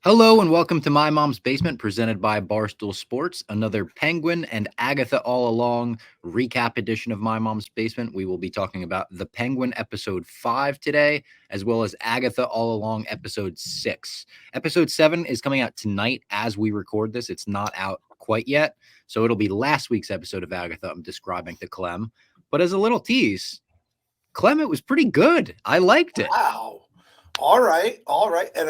Hello and welcome to My Mom's Basement, presented by Barstool Sports. Another Penguin and Agatha all along recap edition of My Mom's Basement. We will be talking about The Penguin episode 5 today, as well as Agatha all along episode 6. Episode 7 is coming out tonight as we record this. It's not out quite yet, so it'll be last week's episode of Agatha I'm describing to Clem. But as a little tease, Clem, it was pretty good. I liked it. Wow. All right. All right. And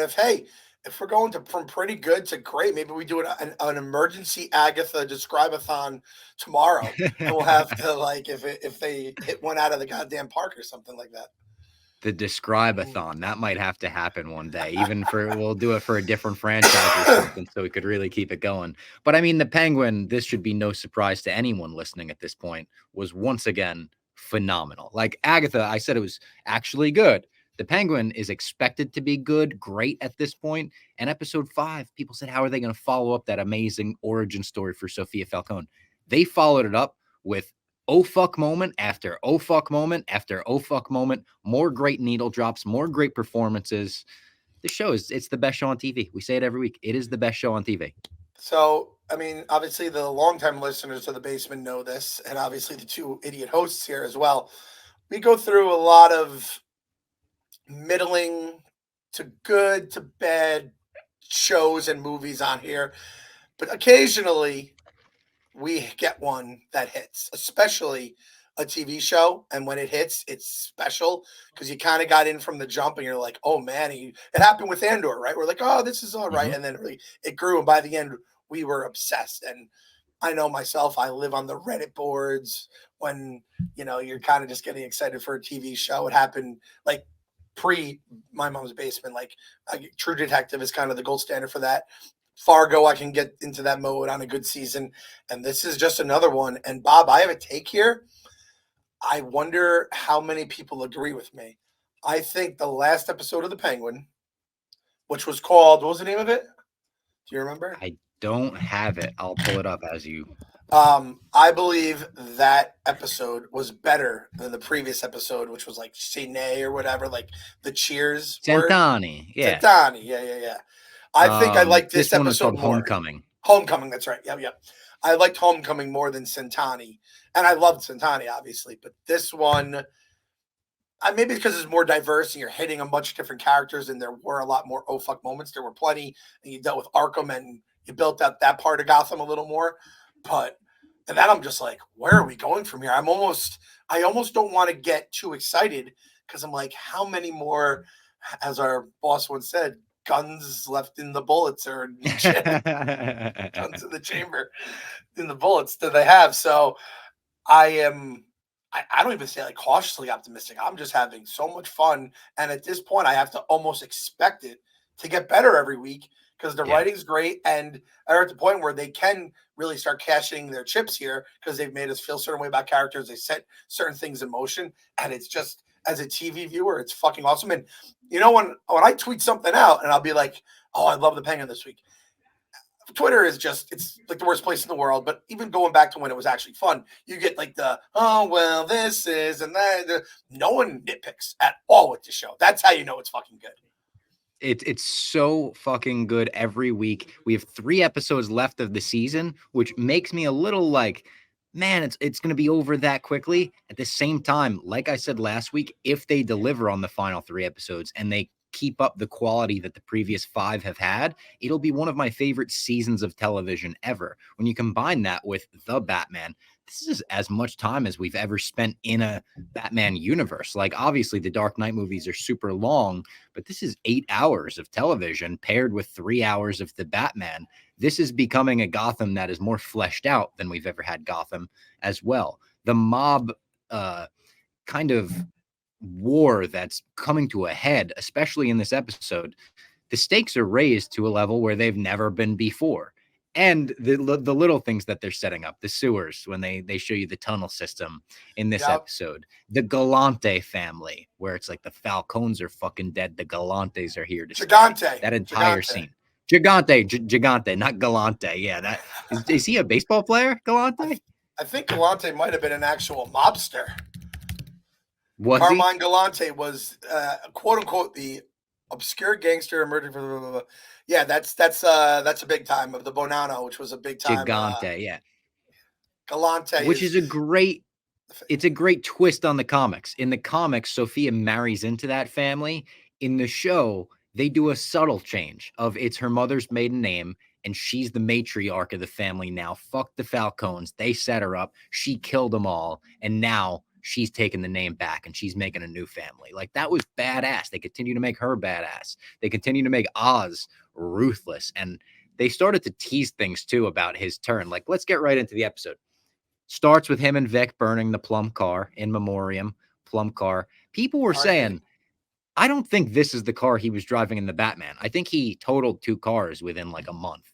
if we're going to from pretty good to great, maybe we do an emergency Agatha describe-a-thon tomorrow, and we'll have to if they hit one out of the goddamn park or something like that. The describe-a-thon, that might have to happen one day. Even we'll do it for a different franchise or something, so we could really keep it going. But I mean, the Penguin, this should be no surprise to anyone listening at this point, was once again phenomenal. Like Agatha, I said it was actually good. The Penguin is expected to be good, great at this point. And episode 5, people said, how are they going to follow up that amazing origin story for Sofia Falcone? They followed it up with oh fuck moment after oh fuck moment after oh fuck moment. More great needle drops, more great performances. The show it's the best show on TV. We say it every week. It is the best show on TV. So, I mean, obviously the longtime listeners of the basement know this, and obviously the two idiot hosts here as well. We go through a lot of middling to good to bad shows and movies on here, but occasionally we get one that hits, especially a TV show. And when it hits, it's special because you kind of got in from the jump and you're like, oh man, it happened with Andor, right? We're like, oh, this is all right. Mhm. And then it grew. And by the end, we were obsessed. And I know myself, I live on the Reddit boards when, you're kind of just getting excited for a TV show. It happened like pre My Mom's Basement. Like True Detective is kind of the gold standard for that. Fargo, I can get into that mode on a good season, and this is just another one. And Bob, I have a take here. I wonder how many people agree with me. I think the last episode of The Penguin, which was called, what was the name of it? Do you remember? I don't have it. I'll pull it up as you. I believe that episode was better than the previous episode, which was like Cine or whatever, like the Cheers word. Santani. Yeah. Santani, yeah. I think I like This this one was episode called more. Homecoming. Homecoming, that's right. Yep. I liked Homecoming more than Santani. And I loved Santani, obviously. But this one, maybe because it's more diverse and you're hitting a bunch of different characters and there were a lot more oh fuck moments. There were plenty. And you dealt with Arkham and you built out that part of Gotham a little more. And then I'm just like, where are we going from here? I almost don't want to get too excited because I'm like, how many more, as our boss once said, guns left in the bullets or guns in the chamber in the bullets do they have? So I don't even say like cautiously optimistic. I'm just having so much fun. And at this point, I have to almost expect it to get better every week because the writing's great. And they're at the point where they can really start cashing their chips here because they've made us feel a certain way about characters. They set certain things in motion. And it's just, as a TV viewer, it's fucking awesome. And when I tweet something out and I'll be like, oh, I love the Penguin this week. Twitter is it's like the worst place in the world. But even going back to when it was actually fun, you get like oh, well, this is and that. No one nitpicks at all with the show. That's how you know it's fucking good. It's so fucking good every week. We have 3 episodes left of the season, which makes me a little like, man, it's going to be over that quickly. At the same time, like I said last week, if they deliver on the final 3 episodes and they keep up the quality that the previous 5 have had, it'll be one of my favorite seasons of television ever. When you combine that with The Batman, this is as much time as we've ever spent in a Batman universe. Like, obviously, the Dark Knight movies are super long, but this is 8 hours of television paired with 3 hours of the Batman. This is becoming a Gotham that is more fleshed out than we've ever had Gotham as well. The mob kind of war that's coming to a head, especially in this episode, the stakes are raised to a level where they've never been before. And the little things that they're setting up, the sewers, when they show you the tunnel system in this episode, the Gigante family, where it's like the Falcones are fucking dead, the Gigantes are here to stay. Gigante. That entire scene. Gigante, not Galante. Yeah, that is he a baseball player, Galante? I think Galante might have been an actual mobster. Was Carmine Galante was quote unquote the obscure gangster emerging from Yeah, that's a big time of the Bonanno, which was a big time. Gigante, yeah. Galante Which is is it's a great twist on the comics. In the comics, Sophia marries into that family. In the show, they do a subtle change of it's her mother's maiden name, and she's the matriarch of the family now. Fuck the Falcones. They set her up. She killed them all. And now she's taking the name back and she's making a new family. Like, that was badass. They continue to make her badass. They continue to make Oz ruthless. And they started to tease things too about his turn. Like, let's get right into the episode. Starts with him and Vic burning the plum car, in memoriam, plum car. People were saying, I don't think this is the car he was driving in the Batman. I think he totaled 2 cars within like a month.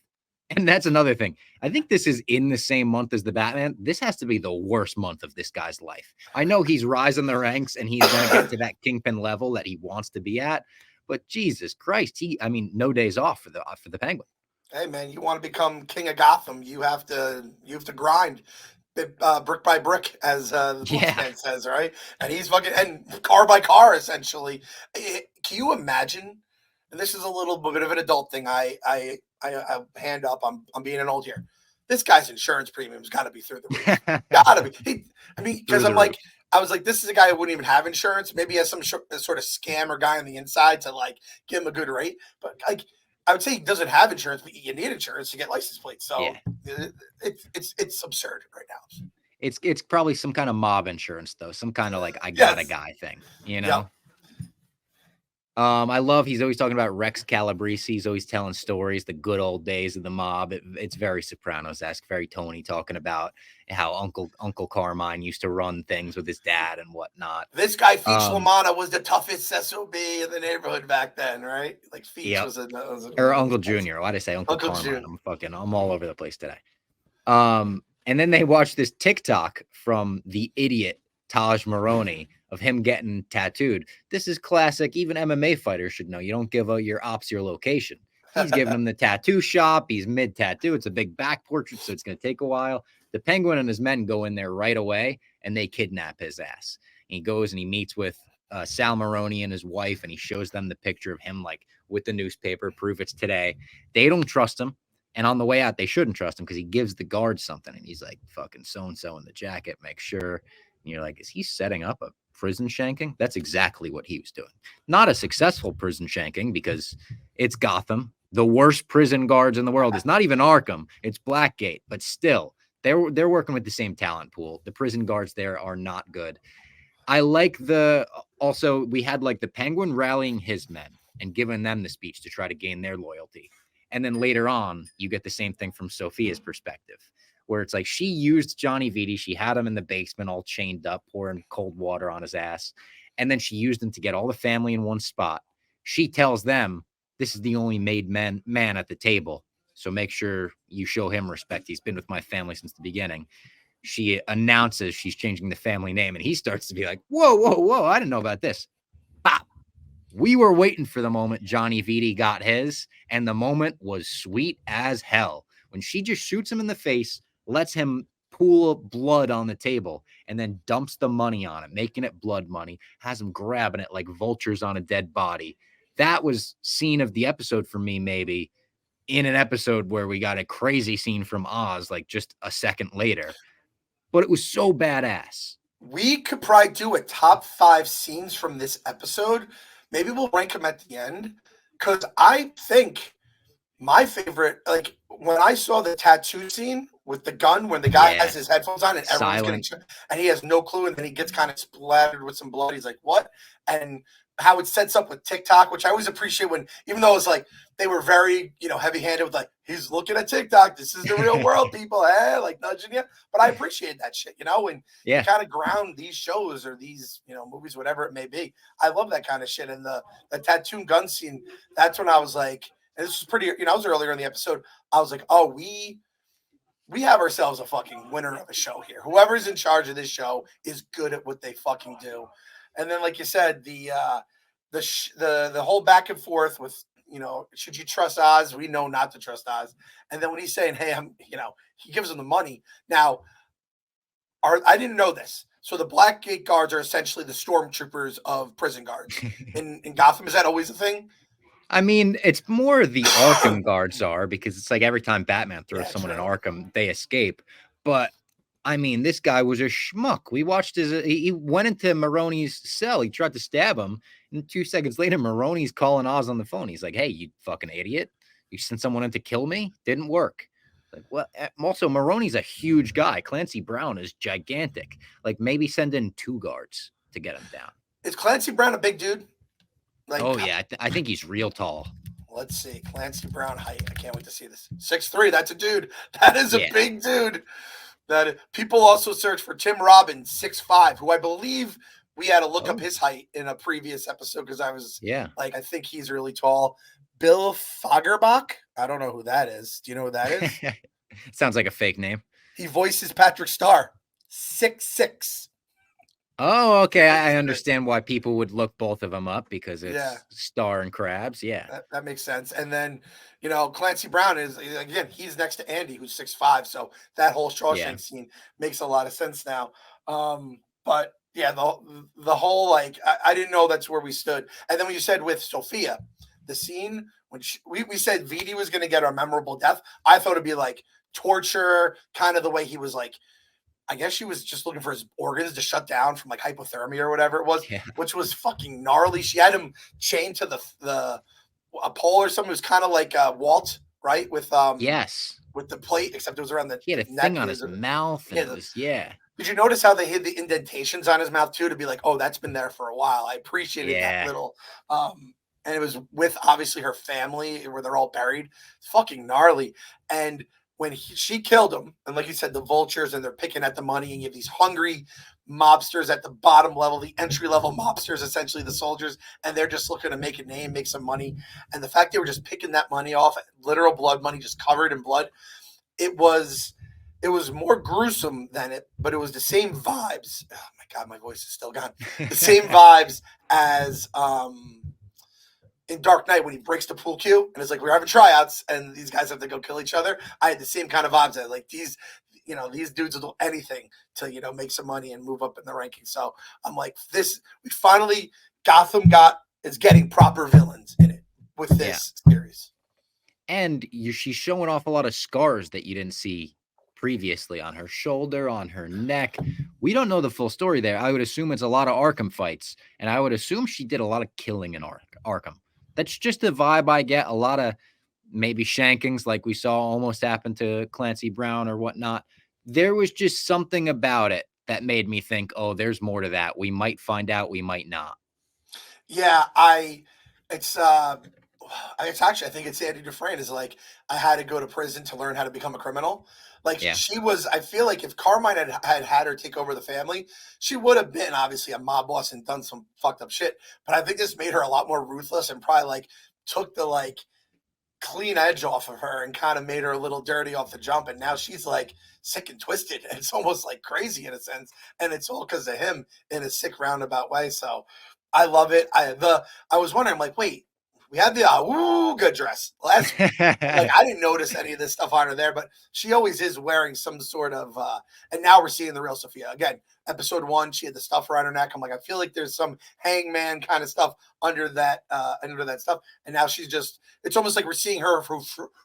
And that's another thing. I think this is in the same month as the Batman. This has to be the worst month of this guy's life. I know he's rising the ranks and he's going to get to that Kingpin level that he wants to be at, but Jesus Christ, no days off for the Penguin. Hey man, you want to become king of Gotham, you have to grind. Brick by brick, as the postman says, right? And he's fucking, and car by car, essentially. Can you imagine? And this is a little bit of an adult thing. I hand up. I'm being an old here. This guy's insurance premium's got to be through the roof. Gotta be. Because I was like, this is a guy who wouldn't even have insurance. Maybe he has some sort of scammer guy on the inside to like give him a good rate. But like, I would say he doesn't have insurance, but you need insurance to get license plates. So it's absurd right now. It's probably some kind of mob insurance though, some kind of like I got a guy thing, you know. Yep. I love he's always talking about Rex Calabrese. He's always telling stories, the good old days of the mob. It's very Sopranos-esque, very Tony talking about how Uncle Carmine used to run things with his dad and whatnot. This guy Feach Lamanna was the toughest SOB in the neighborhood back then, right? Like Feach was or Uncle Junior. Why'd I say Uncle Carmine? I'm all over the place today. And then they watched this TikTok from the idiot Taj Maroney of him getting tattooed. This is classic. Even MMA fighters should know. You don't give out your ops your location. He's giving him the tattoo shop. He's mid-tattoo. It's a big back portrait, so it's going to take a while. The Penguin and his men go in there right away, and they kidnap his ass. And he goes and he meets with Sal Maroney and his wife, and he shows them the picture of him, like, with the newspaper, proof it's today. They don't trust him. And on the way out, they shouldn't trust him because he gives the guard something. And he's like, fucking so-and-so in the jacket, make sure. And you're like, is he setting up a prison shanking? That's exactly what he was doing. Not a successful prison shanking because it's Gotham. The worst prison guards in the world. It's not even Arkham. It's Blackgate. But still, they're working with the same talent pool. The prison guards there are not good. I like also we had like the Penguin rallying his men and giving them the speech to try to gain their loyalty. And then later on, you get the same thing from Sophia's perspective, where it's like she used Johnny Vitti. She had him in the basement all chained up, pouring cold water on his ass. And then she used him to get all the family in one spot. She tells them, this is the only made man at the table. So make sure you show him respect. He's been with my family since the beginning. She announces she's changing the family name. And he starts to be like, whoa. I didn't know about this. Bop. We were waiting for the moment Johnny Vitti got his. And the moment was sweet as hell. When she just shoots him in the face, lets him pool blood on the table, and then dumps the money on it, making it blood money, has him grabbing it like vultures on a dead body. That was scene of the episode for me, maybe, in an episode where we got a crazy scene from Oz, like just a second later. But it was so badass. We could probably do a top 5 scenes from this episode. Maybe we'll rank them at the end, because I think my favorite, like when I saw the tattoo scene with the gun, when the guy has his headphones on and everyone's getting, and he has no clue, and then he gets kind of splattered with some blood. He's like, what? And how it sets up with TikTok, which I always appreciate when, even though it's like they were very, heavy-handed with like, he's looking at TikTok. This is the real world, people. Like nudging you. But I appreciate that shit, and you kind of ground these shows or these, movies, whatever it may be. I love that kind of shit. And the tattoo gun scene, that's when I was like, and this was pretty, I was earlier in the episode. I was like, oh, we have ourselves a fucking winner of a show here. Whoever's in charge of this show is good at what they fucking do. And then, like you said, the whole back and forth with, should you trust Oz? We know not to trust Oz. And then when he's saying, hey, he gives him the money. Now, I didn't know this. So the Blackgate guards are essentially the stormtroopers of prison guards in Gotham. Is that always a thing? I mean, it's more the Arkham guards are because it's like every time Batman throws Yeah, someone in true. Arkham, they escape. But I mean, this guy was a schmuck. We watched he went into Maroni's cell. He tried to stab him. And 2 seconds later, Maroni's calling Oz on the phone. He's like, hey, you fucking idiot. You sent someone in to kill me? Didn't work. Like, well, also, Maroni's a huge guy. Clancy Brown is gigantic. Like, maybe send in 2 guards to get him down. Is Clancy Brown a big dude? Like, Oh, yeah. I think he's real tall. let's see. Clancy Brown height. I can't wait to see this. 6'3". That's a dude. That is a big dude. That people also search for Tim Robbins, 6'5", who I believe we had to look up his height in a previous episode because I was like, I think he's really tall. Bill Fagerbach. I don't know who that is. Do you know who that is? Sounds like a fake name. He voices Patrick Starr, 6'6". Oh, okay. I understand why people would look both of them up because it's Star and Krabs. Yeah. That makes sense. And then, Clancy Brown is, again, he's next to Andy, who's 6'5". So that whole Shawshank scene makes a lot of sense now. But yeah, the whole, like, I didn't know that's where we stood. And then when you said with Sofia, the scene when we said Vidi was going to get a memorable death, I thought it'd be like torture, kind of the way he was like, I guess she was just looking for his organs to shut down from like hypothermia or whatever it was, which was fucking gnarly. She had him chained to a pole or something. It was kind of like Walt, right? With with the plate, except it was around the he had a neck. Thing on his mouth. And it was, Did you notice how they hid the indentations on his mouth too, to be like, oh, that's been there for a while? I appreciated that little. And it was with obviously her family where they're all buried. It's fucking gnarly. And when she killed him, and like you said, the vultures, and they're picking at the money, and you have these hungry mobsters at the bottom level, the entry level mobsters, essentially the soldiers, and they're just looking to make a name, make some money. And the fact they were just picking that money off, literal blood money, just covered in blood, it was more gruesome than it, but it was the same vibes. Oh my God, my voice is still gone. The same vibes as in Dark Knight when he breaks the pool cue and it's like, we're having tryouts and these guys have to go kill each other. I had the same kind of vibes. I like these dudes will do anything to, make some money and move up in the rankings. So I'm like, we finally, Gotham is getting proper villains in it with this series. And she's showing off a lot of scars that you didn't see previously on her shoulder, on her neck. We don't know the full story there. I would assume it's a lot of Arkham fights, and I would assume she did a lot of killing in Arkham. That's just the vibe I get. A lot of maybe shankings like we saw almost happen to Clancy Brown or whatnot. There was just something about it that made me think, oh, there's more to that. We might find out, we might not. Yeah, it's actually, I think it's Andy Dufresne is like, I had to go to prison to learn how to become a criminal. Like she was, I feel like if Carmine had her take over the family, she would have been obviously a mob boss and done some fucked up shit. But I think this made her a lot more ruthless and probably like took the like clean edge off of her and kind of made her a little dirty off the jump. And now she's like sick and twisted. And it's almost like crazy in a sense. And it's all because of him in a sick roundabout way. So I love it. I was wondering, like, wait, we had the good dress. Like I didn't notice any of this stuff on her there, but she always is wearing some sort of. And now we're seeing the real Sofia again. Episode 1, she had the stuff around her neck. I'm like, I feel like there's some hangman kind of stuff under that stuff. And now she's just. It's almost like we're seeing her for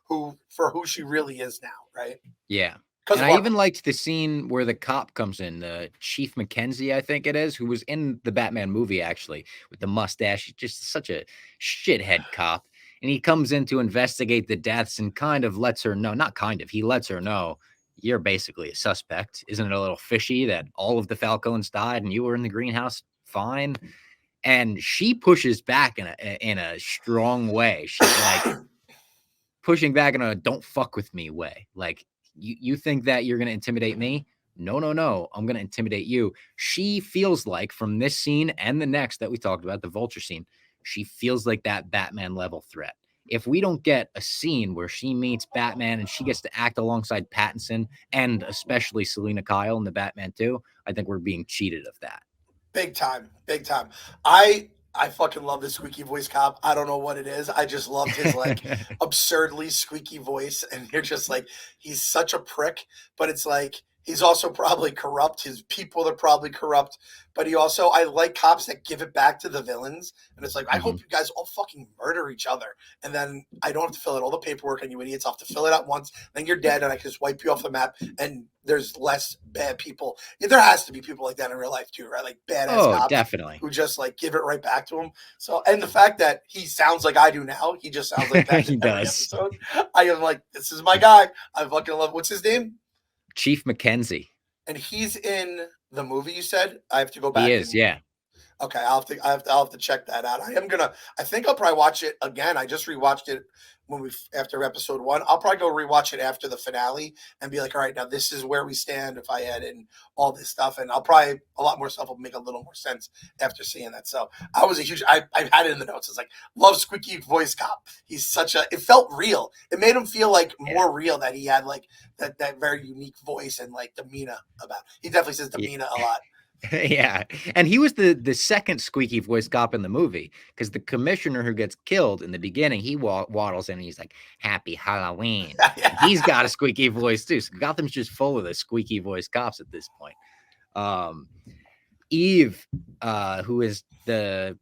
who she really is now, right? Yeah. And I even liked the scene where the cop comes in, Chief McKenzie, I think it is, who was in the Batman movie, actually, with the mustache. He's just such a shithead cop. And he comes in to investigate the deaths and kind of lets her know, not kind of, he lets her know, you're basically a suspect. Isn't it a little fishy that all of the Falcones died and you were in the greenhouse fine? And she pushes back in a strong way. She's like pushing back in a don't fuck with me way. Like, you think that you're going to intimidate me? No. I'm going to intimidate you. She feels like from this scene and the next that we talked about, the vulture scene, she feels like that Batman level threat. If we don't get a scene where she meets Batman and she gets to act alongside Pattinson and especially Selena Kyle in the Batman 2, I think we're being cheated of that. Big time. I fucking love the squeaky voice cop. I don't know what it is. I just loved his like absurdly squeaky voice. And you're just like, he's such a prick, but it's like He's also probably corrupt. His people are probably corrupt. But I like cops that give it back to the villains. And it's like, I Mhm. hope you guys all fucking murder each other. And then I don't have to fill out all the paperwork and you idiots have to fill it out once. Then you're dead and I can just wipe you off the map and there's less bad people. Yeah, there has to be people like that in real life too, right? Like badass Oh, cops definitely. who just like give it right back to him. So, and the fact that he sounds like I do now, he just sounds like that in He every does. episode. I am like, this is my guy. I fucking love, what's his name? Chief Mackenzie. And he's in the movie you said. I have to go He back is, and yeah. okay, I'll have to check that out. I think I'll probably watch it again. I just rewatched it after episode 1. I'll probably go rewatch it after the finale and be like, all right, now this is where we stand if I add in all this stuff. And I'll probably a lot more stuff will make a little more sense after seeing that. So I had it in the notes. It's like love squeaky voice cop. It felt real. It made him feel like Yeah. more real that he had like that very unique voice and like demeanor about. He definitely says demeanor a lot. Yeah. And he was the second squeaky voice cop in the movie because the commissioner who gets killed in the beginning, he waddles in and he's like, Happy Halloween. He's got a squeaky voice too. So Gotham's just full of the squeaky voice cops at this point. Eve, who is the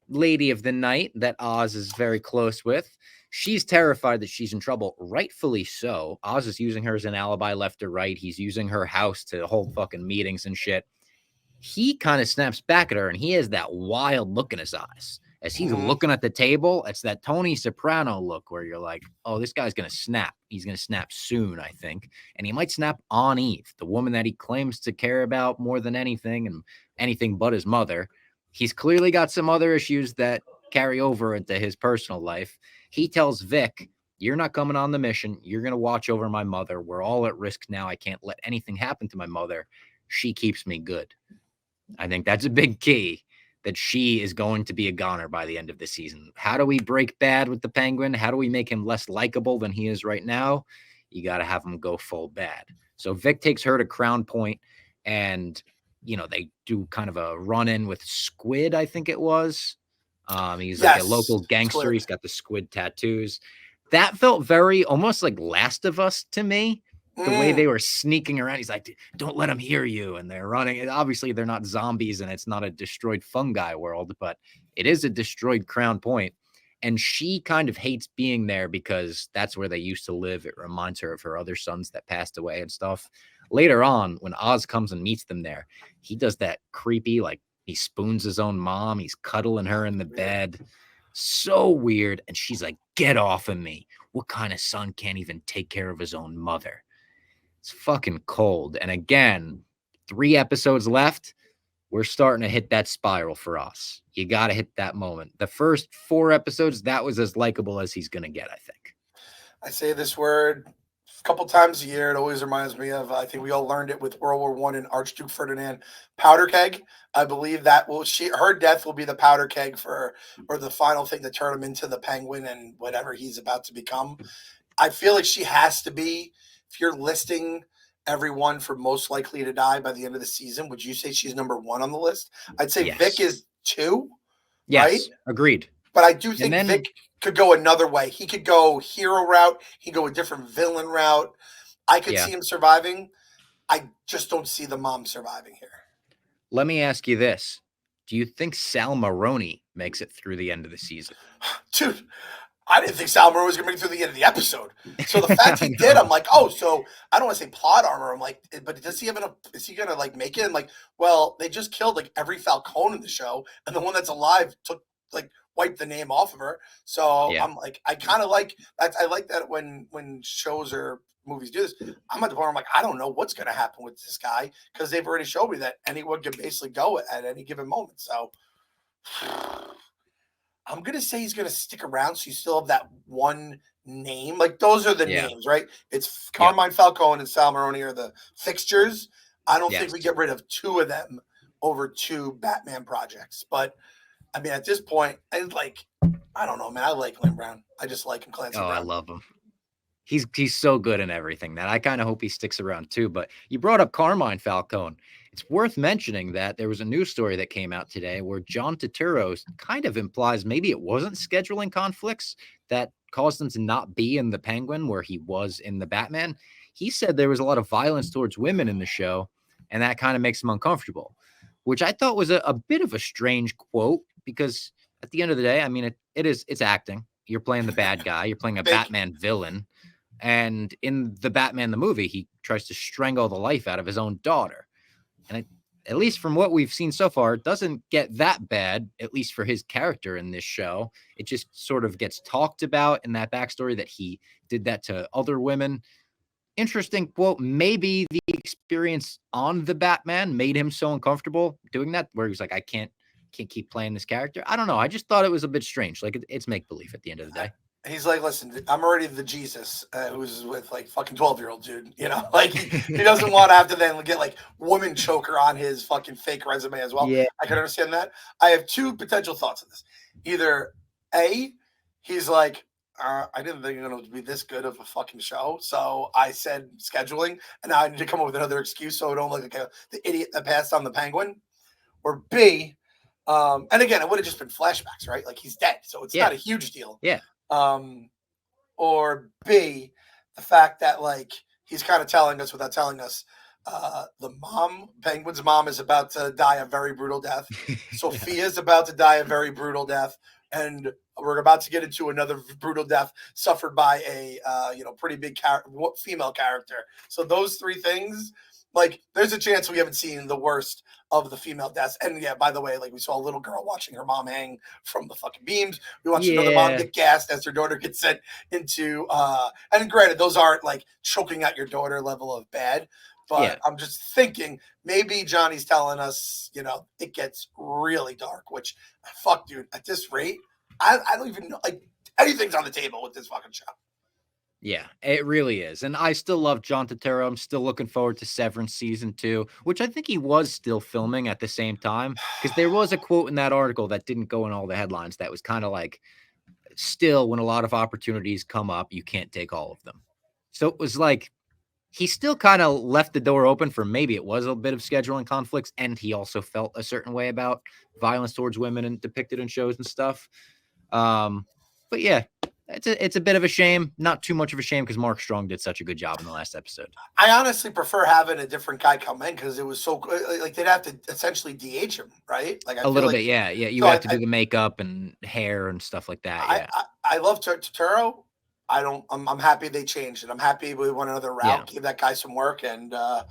lady of the night that Oz is very close with, she's terrified that she's in trouble, rightfully so. Oz is using her as an alibi left to right. He's using her house to hold fucking meetings and shit. He kind of snaps back at her and he has that wild look in his eyes as he's looking at the table. It's that Tony Soprano look where you're like, oh, this guy's going to snap. He's going to snap soon, I think. And he might snap on Eve, the woman that he claims to care about more than anything and anything but his mother. He's clearly got some other issues that carry over into his personal life. He tells Vic, you're not coming on the mission. You're going to watch over my mother. We're all at risk now. I can't let anything happen to my mother. She keeps me good. I think that's a big key that she is going to be a goner by the end of the season. How do we break bad with the Penguin? How do we make him less likable than he is right now? You got to have him go full bad. So Vic takes her to Crown Point and, they do kind of a run in with Squid, I think it was. He's like a local gangster. Squid. He's got the squid tattoos. That felt very almost like Last of Us to me. The way they were sneaking around, he's like, don't let them hear you. And they're running. And obviously, they're not zombies and it's not a destroyed fungi world, but it is a destroyed Crown Point. And she kind of hates being there because that's where they used to live. It reminds her of her other sons that passed away and stuff. Later on, when Oz comes and meets them there, he does that creepy, like he spoons his own mom. He's cuddling her in the bed. So weird. And she's like, get off of me. What kind of son can't even take care of his own mother? It's fucking cold. And again, 3 episodes left. We're starting to hit that spiral for us. You got to hit that moment. The first 4 episodes, that was as likable as he's going to get, I think. I say this word a couple times a year. It always reminds me of, I think we all learned it with World War I and Archduke Ferdinand, powder keg. I believe that her death will be the powder keg or the final thing to turn him into the Penguin and whatever he's about to become. I feel like she has to be. If you're listing everyone for most likely to die by the end of the season, would you say she's number 1 on the list? I'd say Yes. Vic is 2. Yes, right? Agreed. But I do think Vic could go another way. He could go hero route. He could go a different villain route. I could see him surviving. I just don't see the mom surviving here. Let me ask you this. Do you think Sal Maroni makes it through the end of the season? Dude, I didn't think Sal Maroni was going to make it through the end of the episode. So the fact he did, I'm like, oh, so I don't want to say plot armor. I'm like, but does he have enough? Is he going to like make it? And like, well, they just killed like every Falcone in the show, and the one that's alive wiped the name off of her. So I'm like, I kind of like that. I like that when shows or movies do this. I'm at the point where I'm like, I don't know what's going to happen with this guy because they've already showed me that anyone can basically go at any given moment. So I'm going to say he's going to stick around. So you still have that one name. Like those are the names, right? It's Carmine Falcone and Sal Maroni are the fixtures. I don't think we get rid of 2 of them over 2 Batman projects. But I mean, at this point, I don't know, man. I like Lynn Brown. I just like him. Clancy Brown. I love him. He's so good in everything that I kind of hope he sticks around too. But you brought up Carmine Falcone. It's worth mentioning that there was a news story that came out today where John Turturro kind of implies maybe it wasn't scheduling conflicts, that caused him to not be in the Penguin where he was in the Batman. He said there was a lot of violence towards women in the show, and that kind of makes him uncomfortable, which I thought was a bit of a strange quote because at the end of the day, I mean, it's acting. You're playing the bad guy. You're playing a Batman villain. And in the Batman, the movie, he tries to strangle the life out of his own daughter. And at least from what we've seen so far, it doesn't get that bad, at least for his character in this show. It just sort of gets talked about in that backstory that he did that to other women. Interesting quote. Maybe the experience on the Batman made him so uncomfortable doing that, where he's like, I can't keep playing this character. I don't know. I just thought it was a bit strange. Like it's make believe at the end of the day. He's like, listen, I'm already the Jesus who's with like fucking 12-year-old dude, you know, like he doesn't want to have to then get like woman choker on his fucking fake resume as well. Yeah. I can understand that. I have two potential thoughts on this. Either A, he's like, I didn't think it was going to be this good of a fucking show. So I said scheduling, and now I need to come up with another excuse so I don't look like the idiot that passed on the Penguin. Or B, and again, it would have just been flashbacks, right? Like he's dead. So it's not a huge deal. Yeah. Or B, the fact that like he's kind of telling us without telling us, Penguin's mom is about to die a very brutal death. Sofia's about to die a very brutal death, and we're about to get into another brutal death suffered by a pretty big female character. So those three things, like, there's a chance we haven't seen the worst of the female deaths. And yeah, by the way, like we saw a little girl watching her mom hang from the fucking beams. We watched another mom get gassed as her daughter gets sent into and granted, those aren't like choking out your daughter level of bad. But I'm just thinking maybe Johnny's telling us, it gets really dark, which fuck, dude, at this rate, I don't even know, like, anything's on the table with this fucking show. Yeah, it really is. And I still love John Turturro. I'm still looking forward to Severance season 2, which I think he was still filming at the same time. Because there was a quote in that article that didn't go in all the headlines that was kind of like, still, when a lot of opportunities come up, you can't take all of them. So it was like, he still kind of left the door open for maybe it was a bit of scheduling conflicts. And he also felt a certain way about violence towards women and depicted in shows and stuff. But yeah, it's a bit of a shame. Not too much of a shame because Mark Strong did such a good job in the last episode. I honestly prefer having a different guy come in because it was so like they'd have to essentially DH him, right? Like a little bit, yeah. You have to do the makeup and hair and stuff like that. Yeah, I love Turturro. I'm happy they changed it. I'm happy we went another route, give that guy some work, and I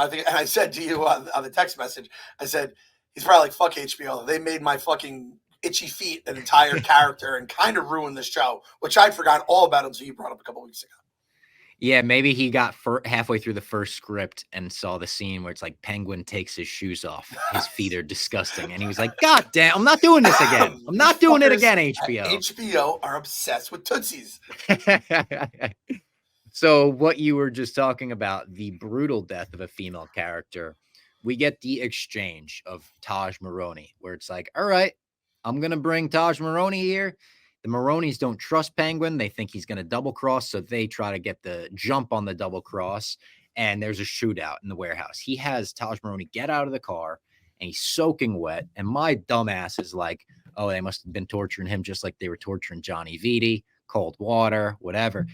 think. And I said to you on the text message, I said he's probably like, fuck HBO. They made my fucking itchy feet an entire character and kind of ruined the show, which I'd forgotten all about until you brought up a couple weeks ago. Yeah, maybe he got halfway through the first script and saw the scene where it's like Penguin takes his shoes off. His feet are disgusting. And he was like, God damn, I'm not doing this again. I'm not doing it again, HBO. HBO are obsessed with Tootsies. So what you were just talking about, the brutal death of a female character, we get the exchange of Taj Maroney, where it's like, all right, I'm going to bring Taj Maroney here. The Maronis don't trust Penguin. They think he's going to double cross. So they try to get the jump on the double cross. And there's a shootout in the warehouse. He has Taj Maroney get out of the car and he's soaking wet. And my dumbass is like, oh, they must have been torturing him just like they were torturing Johnny Vitti, cold water, whatever.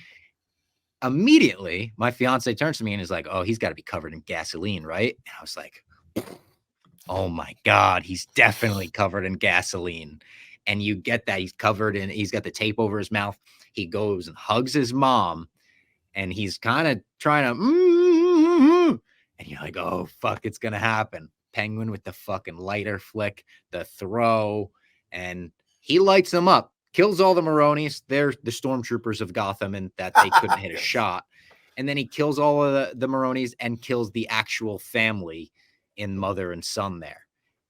Immediately, my fiance turns to me and is like, oh, he's got to be covered in gasoline, right? And I was like, oh my God, he's definitely covered in gasoline. And you get that he's got the tape over his mouth. He goes and hugs his mom and he's kind of trying to, and you're like, oh, fuck, it's going to happen. Penguin with the fucking lighter flick, the throw, and he lights them up, kills all the Maronis. They're the stormtroopers of Gotham and that they couldn't hit a shot. And then he kills all of the Maronis and kills the actual family in mother and son there.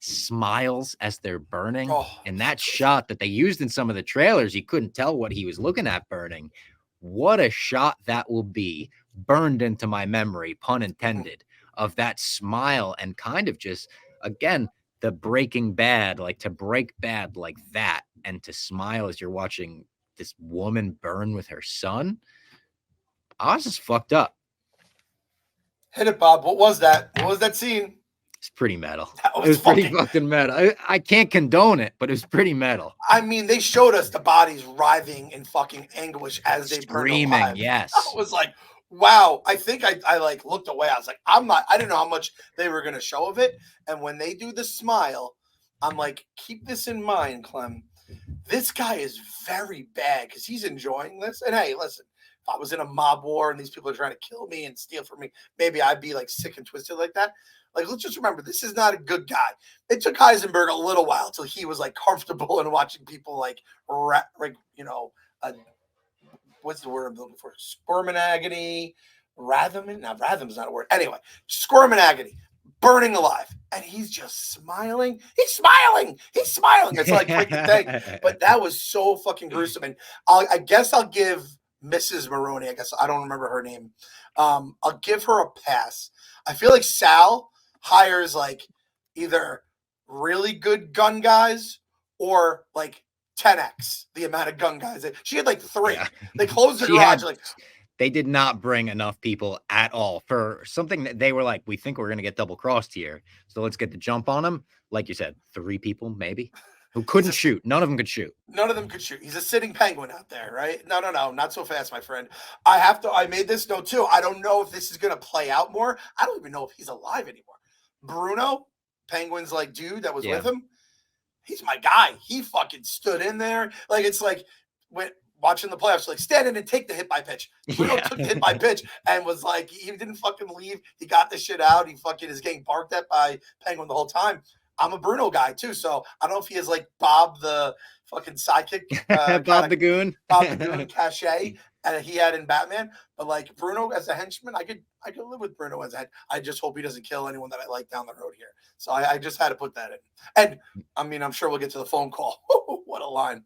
Smiles as they're burning. And that shot that they used in some of the trailers, you couldn't tell what he was looking at burning. What a shot that will be, burned into my memory, pun intended, of that smile and kind of just, again, the Breaking Bad, like to break bad like that and to smile as you're watching this woman burn with her son. Oz is fucked up. Hit it, Bob. What was that? What was that scene? It's pretty metal. That It was pretty fucking metal. I can't condone it, but it was pretty metal. I mean, they showed us the bodies writhing in fucking anguish as they burned Screaming, alive. yes. I was like, wow. I think I like looked away. I was like, I didn't know how much they were going to show of it. And when they do the smile, I'm like, keep this in mind, Clem. This guy is very bad because he's enjoying this. And hey, listen, if I was in a mob war and these people are trying to kill me and steal from me, maybe I'd be like sick and twisted like that. Like, let's just remember, this is not a good guy. It took Heisenberg a little while till he was like comfortable in watching people like what's the word I'm looking for? Squirm in agony, Ratham. Now, Ratham's not a word. Anyway, squirm in agony, burning alive, and he's just smiling. He's smiling. He's smiling. It's like freaking thing. But that was so fucking gruesome. And I guess I'll give Mrs. Maroney. I guess I don't remember her name. I'll give her a pass. I feel like Sal hires like either really good gun guys or like 10x the amount of gun guys. She had like 3. Yeah. They closed the garage. They did not bring enough people at all for something that they were like, we think we're going to get double crossed here. So let's get the jump on them. Like you said, 3 people maybe who couldn't shoot. None of them could shoot. None of them could shoot. He's a sitting penguin out there, right? No, not so fast, my friend. I made this note too. I don't know if this is going to play out more. I don't even know if he's alive anymore. Bruno, Penguin's like dude that was with him. He's my guy. He fucking stood in there. Like, it's like when watching the playoffs, like, stand in and take the hit by pitch. Bruno took the hit by pitch and was like, he didn't fucking leave. He got the shit out. He fucking is getting barked at by Penguin the whole time. I'm a Bruno guy too, so I don't know if he is like Bob the fucking sidekick, Bob the Goon, cachet, and he had in Batman. But like Bruno as a henchman, I could live with Bruno as a head. I just hope he doesn't kill anyone that I like down the road here. So I just had to put that in. And I mean, I'm sure we'll get to the phone call. What a line!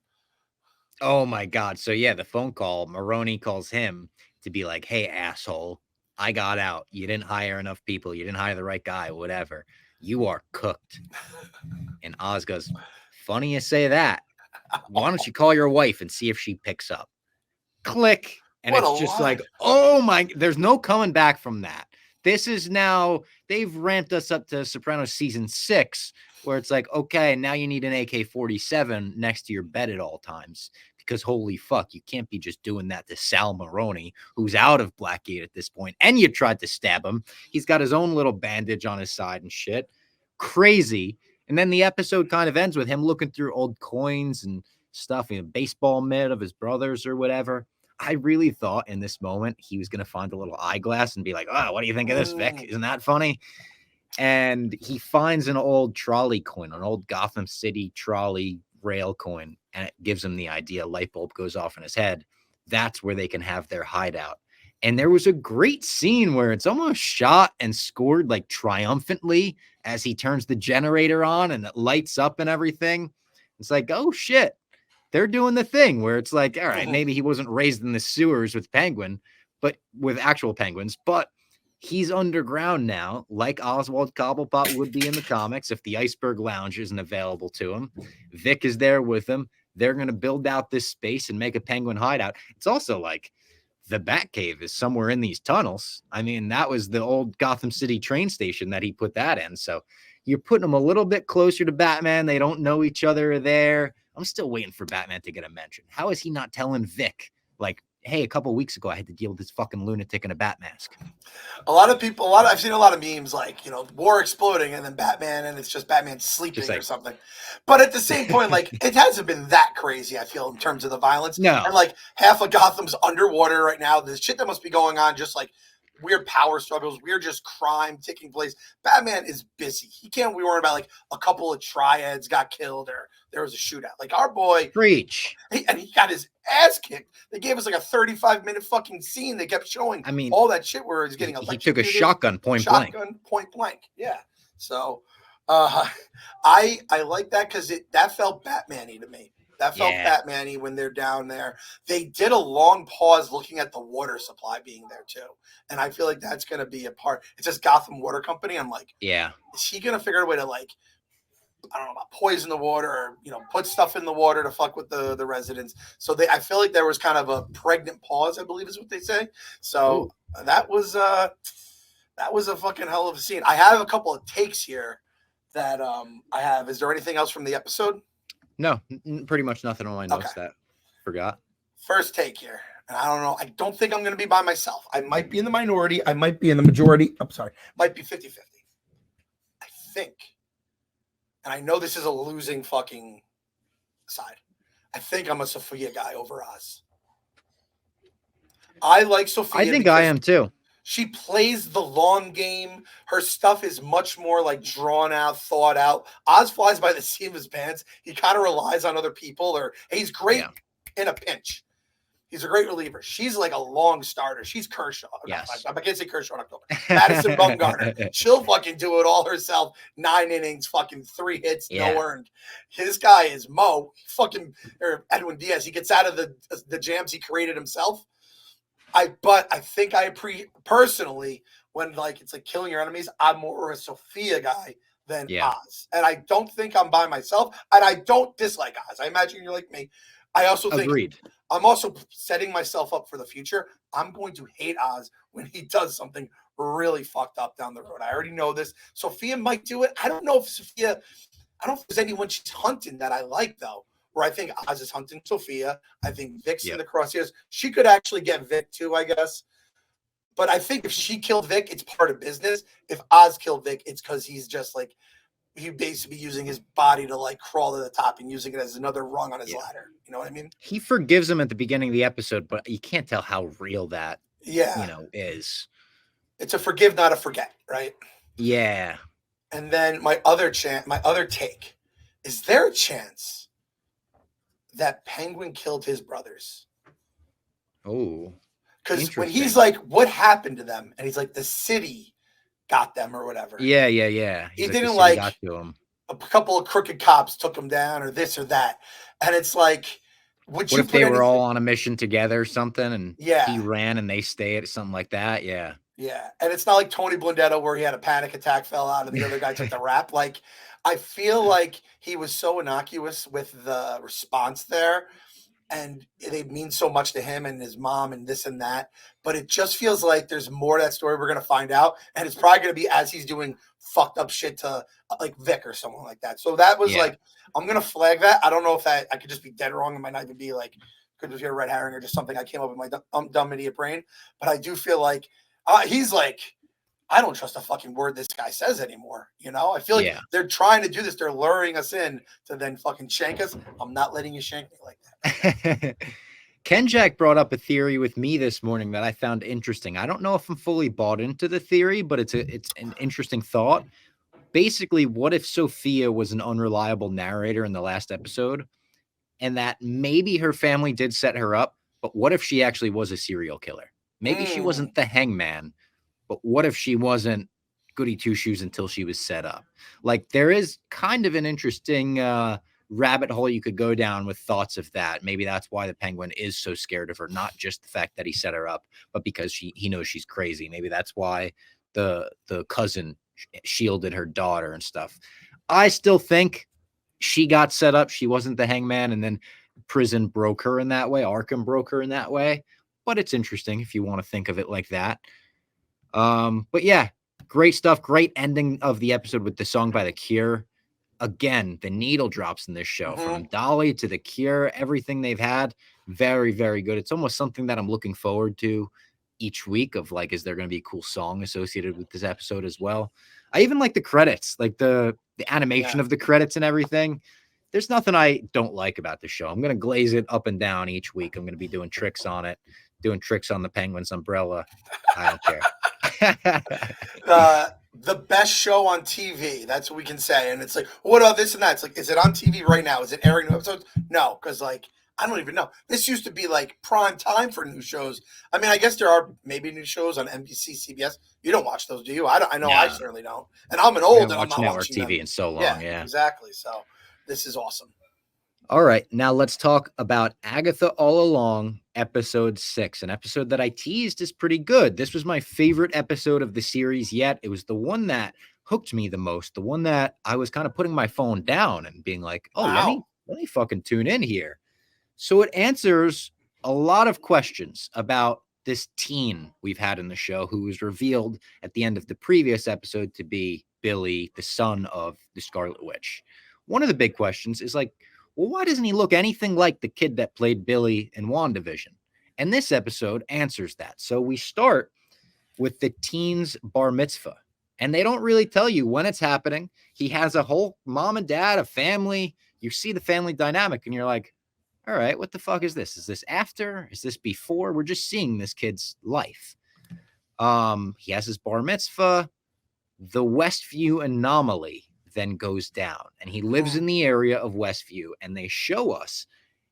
Oh my God! So yeah, the phone call. Maroney calls him to be like, "Hey, asshole, I got out. You didn't hire enough people. You didn't hire the right guy. Whatever. You are cooked." And Oz goes, "Funny you say that. Why don't you call your wife and see if she picks up?" Click. And what it's just line. Like, oh my, there's no coming back from that. This is now, they've ramped us up to Sopranos season 6, where it's like, okay, now you need an AK-47 next to your bed at all times. Because holy fuck, you can't be just doing that to Sal Maroney, who's out of Blackgate at this point. And you tried to stab him. He's got his own little bandage on his side and shit. Crazy. And then the episode kind of ends with him looking through old coins and stuff, baseball mitt of his brothers or whatever. I really thought in this moment he was going to find a little eyeglass and be like, "Oh, what do you think of this, Vic? Isn't that funny?" And he finds an old trolley coin, an old Gotham City trolley rail coin, and it gives him the idea. Light bulb goes off in his head. That's where they can have their hideout. And there was a great scene where it's almost shot and scored like triumphantly as he turns the generator on and it lights up and everything. It's like, oh shit. They're doing the thing where it's like, all right, maybe he wasn't raised in the sewers with penguin, but with actual penguins, but he's underground now, like Oswald Cobblepot would be in the comics if the Iceberg Lounge isn't available to him. Vic is there with him. They're going to build out this space and make a penguin hideout. It's also like the Batcave is somewhere in these tunnels. I mean, that was the old Gotham City train station that he put that in. So you're putting them a little bit closer to Batman. They don't know each other there. I'm still waiting for Batman to get a mention. How is he not telling Vic, like, hey, a couple of weeks ago, I had to deal with this fucking lunatic in a bat mask? I've seen a lot of memes like, war exploding and then Batman, and it's just Batman sleeping or something. But at the same point, like, it hasn't been that crazy, I feel, in terms of the violence. No. And like half of Gotham's underwater right now. The shit that must be going on, just like weird power struggles, weird just crime taking place. Batman is busy. He can't be worried about like a couple of triads got killed or there was a shootout. Like our boy, preach, and he got his ass kicked. They gave us like a 35-minute fucking scene. They kept showing, I mean, all that shit where he's getting he took a shotgun point blank. Yeah. So I like that because that felt Batman-y to me. That felt Batman-y when they're down there. They did a long pause looking at the water supply being there too. And I feel like that's going to be a part. It's just Gotham Water Company. I'm like, yeah, is he going to figure out a way to like, I don't know about poison the water or, put stuff in the water to fuck with the residents. So I feel like there was kind of a pregnant pause, I believe is what they say. So that was That was a fucking hell of a scene. I have a couple of takes here that I have. Is there anything else from the episode? No, pretty much nothing on my notes Okay. that forgot. First take here. And I don't know. I don't think I'm going to be by myself. I might be in the minority. I might be in the majority. I'm sorry. Might be 50-50. I think. And I know this is a losing fucking side. I think I'm a Sofia guy over Oz. I like Sofia. I think I am too. She plays the long game. Her stuff is much more like drawn out, thought out. Oz flies by the seat of his pants. He kind of relies on other people, or he's great in a pinch. He's a great reliever. She's like a long starter. She's Kershaw. Yes. I can't say Kershaw in October. Madison Bumgarner. She'll fucking do it all herself. 9 innings, fucking 3 hits, no earned. His guy is Mo. Or Edwin Diaz. He gets out of the jams he created himself. But I think personally, when like it's like killing your enemies, I'm more a Sofia guy than Oz. And I don't think I'm by myself. And I don't dislike Oz. I imagine you're like me. I also think I'm also setting myself up for the future. I'm going to hate Oz when he does something really fucked up down the road. I already know this. Sofia might do it. I don't know if there's anyone she's hunting that I like, though, where I think Oz is hunting Sofia. I think Vic's in the crosshairs. She could actually get Vic, too, I guess. But I think if she killed Vic, it's part of business. If Oz killed Vic, it's because he's just like, he basically using his body to like crawl to the top and using it as another rung on his ladder. You know what I mean? He forgives him at the beginning of the episode, but you can't tell how real that, is. It's a forgive, not a forget, right? Yeah. And then my other take, is there a chance that Penguin killed his brothers? Oh. Because when he's like, what happened to them? And he's like, the city got them or whatever. Yeah. He didn't like got to him. A couple of crooked cops took him down or this or that. And it's like, what if they were all on a mission together or something and he ran and they stayed, something like that? Yeah. Yeah. And it's not like Tony Blundetto where he had a panic attack, fell out, and the other guy took the rap. Like, I feel like he was so innocuous with the response there. And they mean so much to him and his mom and this and that. But it just feels like there's more to that story we're going to find out. And it's probably going to be as he's doing fucked up shit to like Vic or someone like that. So that was like, I'm going to flag that. I don't know if I could just be dead wrong. It might not even be like, could just be a red herring or just something I came up with my dumb idiot brain. But I do feel like he's like, I don't trust a fucking word this guy says anymore. You know, I feel like they're trying to do this. They're luring us in to then fucking shank us. I'm not letting you shank me like that. Ken Jack brought up a theory with me this morning that I found interesting. I don't know if I'm fully bought into the theory, but it's an interesting thought. Basically, what if Sofia was an unreliable narrator in the last episode and that maybe her family did set her up, but what if she actually was a serial killer? Maybe she wasn't the hangman. But what if she wasn't goody two shoes until she was set up? Like, there is kind of an interesting rabbit hole you could go down with thoughts of that. Maybe that's why the Penguin is so scared of her, not just the fact that he set her up, but because he knows she's crazy. Maybe that's why the cousin shielded her daughter and stuff. I still think she got set up. She wasn't the hangman, and then prison broke her in that way. Arkham broke her in that way. But it's interesting if you want to think of it like that. But yeah, great stuff. Great ending of the episode with the song by The Cure. Again, the needle drops in this show from Dolly to The Cure, everything they've had. Very, very good. It's almost something that I'm looking forward to each week of like, is there going to be a cool song associated with this episode as well? I even like the credits, like the animation of the credits and everything. There's nothing I don't like about the show. I'm going to glaze it up and down each week. I'm going to be doing tricks on it, doing tricks on the Penguin's umbrella. I don't care. The best show on TV. That's what we can say. And it's like, what about this and that? It's like, is it on TV right now? Is it airing new episodes? No, because like, I don't even know. This used to be like prime time for new shows. I mean, I guess there are maybe new shows on NBC, CBS. You don't watch those, do you? I know. I certainly don't. And I'm an old and I'm not network watching TV them. in so long. Yeah, exactly. So this is awesome. All right, now let's talk about Agatha All Along, episode 6, an episode that I teased is pretty good. This was my favorite episode of the series yet. It was the one that hooked me the most, the one that I was kind of putting my phone down and being like, oh, wow, let me fucking tune in here. So it answers a lot of questions about this teen we've had in the show who was revealed at the end of the previous episode to be Billy, the son of the Scarlet Witch. One of the big questions is like, well, why doesn't he look anything like the kid that played Billy in WandaVision? And this episode answers that. So we start with the teen's bar mitzvah, and they don't really tell you when it's happening. He has a whole mom and dad, a family. You see the family dynamic, and you're like, all right, what the fuck is this? Is this after? Is this before? We're just seeing this kid's life. He has his bar mitzvah. The Westview anomaly then goes down, and he lives in the area of Westview, and they show us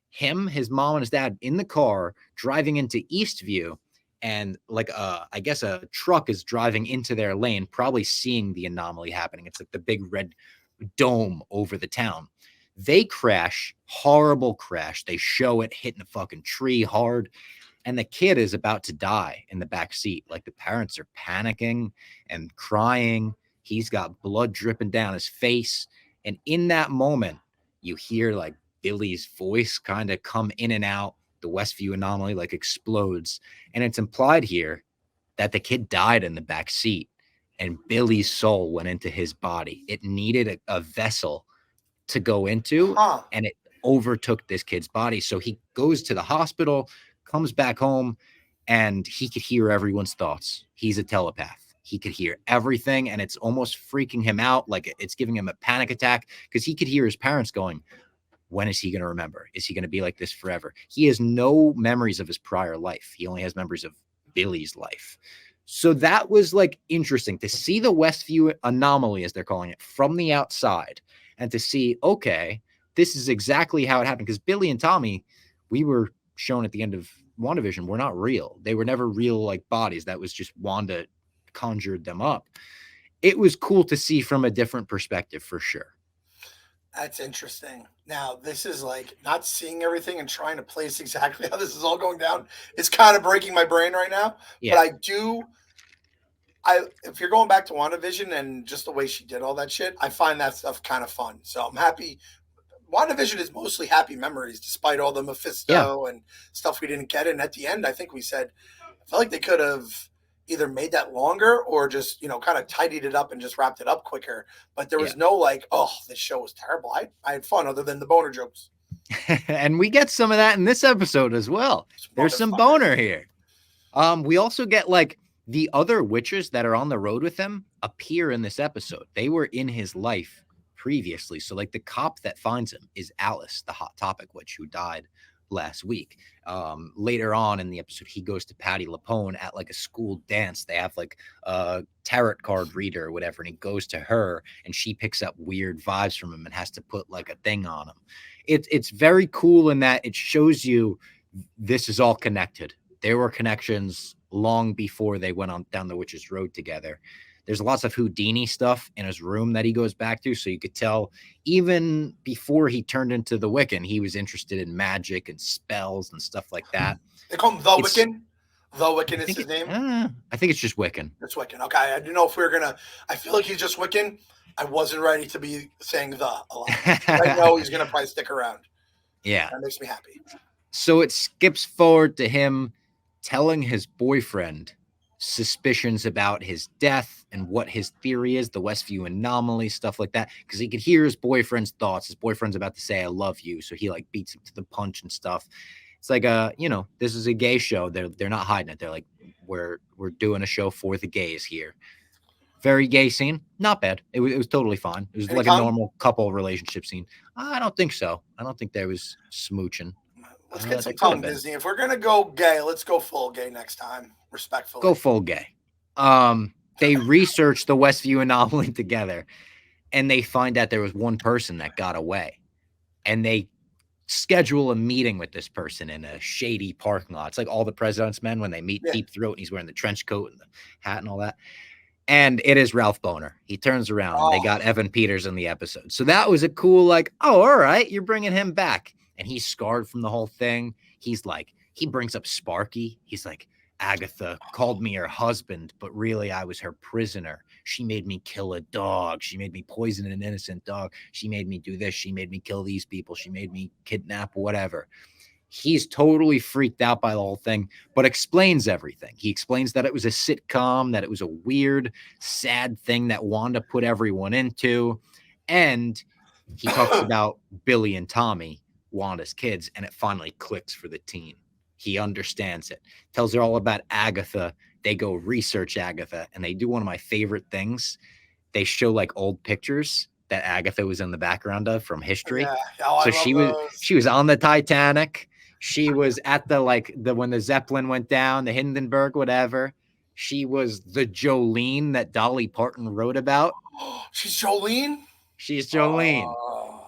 him, his mom, and his dad in the car driving into Eastview, and like I guess a truck is driving into their lane, probably seeing the anomaly happening. It's like the big red dome over the town. They crash, horrible crash. They show it hitting a fucking tree hard, and the kid is about to die in the back seat. Like the parents are panicking and crying. He's got blood dripping down his face, and in that moment, you hear like Billy's voice kind of come in and out. The Westview anomaly like explodes, and it's implied here that the kid died in the back seat, and Billy's soul went into his body. It needed a vessel to go into, and it overtook this kid's body. So he goes to the hospital, comes back home, and he could hear everyone's thoughts. He's a telepath. He could hear everything, and it's almost freaking him out. Like it's giving him a panic attack because he could hear his parents going, when is he going to remember? Is he going to be like this forever? He has no memories of his prior life. He only has memories of Billy's life. So that was like interesting to see the Westview anomaly, as they're calling it, from the outside, and to see, okay, this is exactly how it happened. Because Billy and Tommy, we were shown at the end of WandaVision, were not real. They were never real like bodies. That was just Wanda conjured them up. It was cool to see from a different perspective for sure. That's interesting. Now, this is like not seeing everything and trying to place exactly how this is all going down. It's kind of breaking my brain right now. Yeah. But if you're going back to WandaVision and just the way she did all that shit, I find that stuff kind of fun. So I'm happy. WandaVision is mostly happy memories, despite all the Mephisto and stuff we didn't get. And at the end, I think we said, I felt like they could have either made that longer or just, kind of tidied it up and just wrapped it up quicker. But there was no like, oh, this show was terrible. I had fun other than the boner jokes. And we get some of that in this episode as well. There's some boner here. We also get like the other witches that are on the road with him appear in this episode. They were in his life previously. So like the cop that finds him is Alice, the Hot Topic witch who died last week. Later on in the episode, he goes to Patty LaPone at like a school dance. They have like a tarot card reader or whatever, and he goes to her, and she picks up weird vibes from him and has to put like a thing on him. It's very cool in that it shows you this is all connected. There were connections long before they went on down the witch's road together. There's lots of Houdini stuff in his room that he goes back to. So you could tell even before he turned into the Wiccan, he was interested in magic and spells and stuff like that. They call him the Wiccan? The Wiccan is his name? I think it's just Wiccan. It's Wiccan. Okay. I didn't know if we were going to. I feel like he's just Wiccan. I wasn't ready to be saying the a lot. I know he's going to probably stick around. Yeah. That makes me happy. So it skips forward to him telling his boyfriend suspicions about his death and what his theory is, the Westview anomaly, stuff like that, because he could hear his boyfriend's thoughts. His boyfriend's about to say I love you, so he like beats him to the punch and stuff. It's like this is a gay show. They're not hiding it. They're like, we're doing a show for the gays here. Very gay scene, not bad. It was totally fine. It was like a normal couple relationship scene. I don't think so. I don't think there was smooching. Let's get some tongue, Disney. If we're gonna go gay, let's go full gay next time. Respectfully. Go full gay. They researched the Westview anomaly together, and they find out there was one person that got away. And they schedule a meeting with this person in a shady parking lot. It's like All the President's Men when they meet Deep Throat, and he's wearing the trench coat and the hat and all that. And it is Ralph Boner. He turns around. And they got Evan Peters in the episode. So that was a cool, like, oh, all right, you're bringing him back. And he's scarred from the whole thing. He's like, he brings up Sparky. He's like, Agatha called me her husband, but really I was her prisoner. She made me kill a dog. She made me poison an innocent dog. She made me do this. She made me kill these people. She made me kidnap whatever. He's totally freaked out by the whole thing, but explains everything. He explains that it was a sitcom, that it was a weird, sad thing that Wanda put everyone into. And he talks about Billy and Tommy, Wanda's kids, and it finally clicks for the teen. He understands it. Tells her all about Agatha. They go research Agatha, and they do one of my favorite things. They show like old pictures that Agatha was in the background of from history. Yeah. Oh, I So love those. she was on the Titanic. She was at the when the Zeppelin went down, the Hindenburg, whatever. She was the Jolene that Dolly Parton wrote about. She's Jolene? She's Jolene.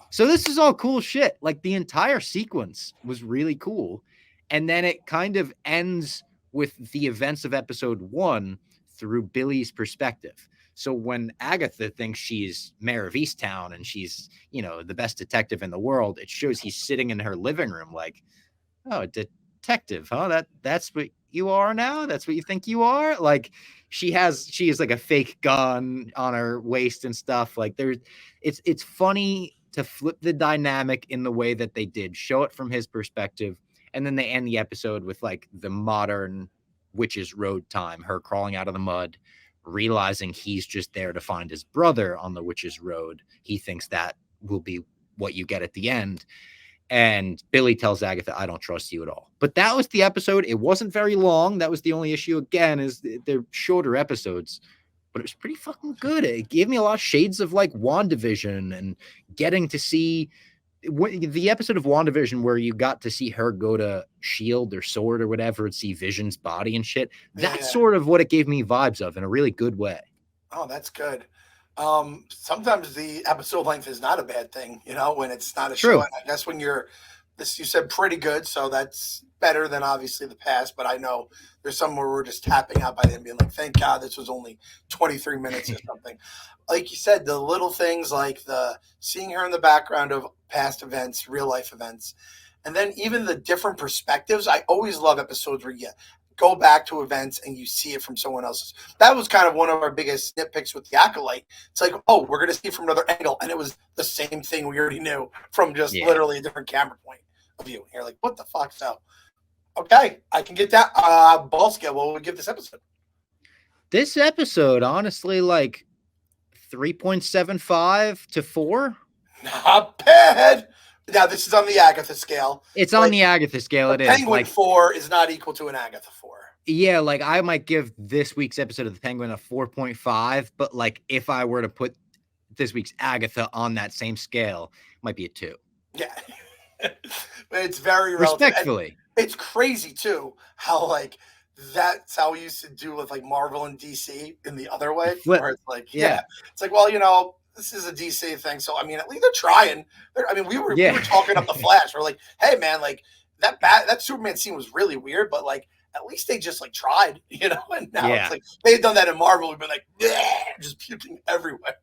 So this is all cool shit. Like the entire sequence was really cool. And then it kind of ends with the events of episode 1 through Billy's perspective. So when Agatha thinks she's mayor of Easttown and she's, the best detective in the world, it shows he's sitting in her living room like, oh, detective, huh? That's what you are now? That's what you think you are? Like she is like a fake gun on her waist and stuff. Like it's funny to flip the dynamic in the way that they did, show it from his perspective, and then they end the episode with like the modern Witch's Road time, her crawling out of the mud, realizing he's just there to find his brother on the Witch's Road. He thinks that will be what you get at the end. And Billy tells Agatha, I don't trust you at all. But that was the episode. It wasn't very long. That was the only issue. Again, is they're shorter episodes, but it was pretty fucking good. It gave me a lot of shades of like WandaVision and getting to see the episode of WandaVision where you got to see her go to S.H.I.E.L.D. or S.W.O.R.D. or whatever and see Vision's body and shit. That's sort of what it gave me vibes of in a really good way. Oh, that's good. Sometimes the episode length is not a bad thing, when it's not a show. I guess when you said pretty good, so that's better than obviously the past, but I know there's some where we're just tapping out by then being like, thank God this was only 23 minutes or something. Like you said, the little things like the seeing her in the background of past events, real life events, and then even the different perspectives. I always love episodes where you go back to events and you see it from someone else's. That was kind of one of our biggest nitpicks with the Acolyte. It's like, oh, we're going to see it from another angle. And it was the same thing we already knew from just literally a different camera point of view. And you're like, what the fuck? So, okay, I can get that ball scale. What would we give this episode? This episode, honestly, like 3.75 to 4. Not bad. Now, this is on the Agatha scale. It's on the Agatha scale. It is. Penguin 4 is not equal to an Agatha 4. Yeah, like I might give this week's episode of The Penguin a 4.5, but like if I were to put this week's Agatha on that same scale, it might be a 2. Yeah. It's very respectfully. And it's crazy too how like that's how we used to do with like Marvel and DC in the other way. Where it's like, it's like, well, this is a DC thing. So, I mean, at least they're trying. We were talking up the Flash. We're like, hey, man, like that Superman scene was really weird, but like at least they just like tried, And now it's like they've done that in Marvel. We've been like, just puking everywhere.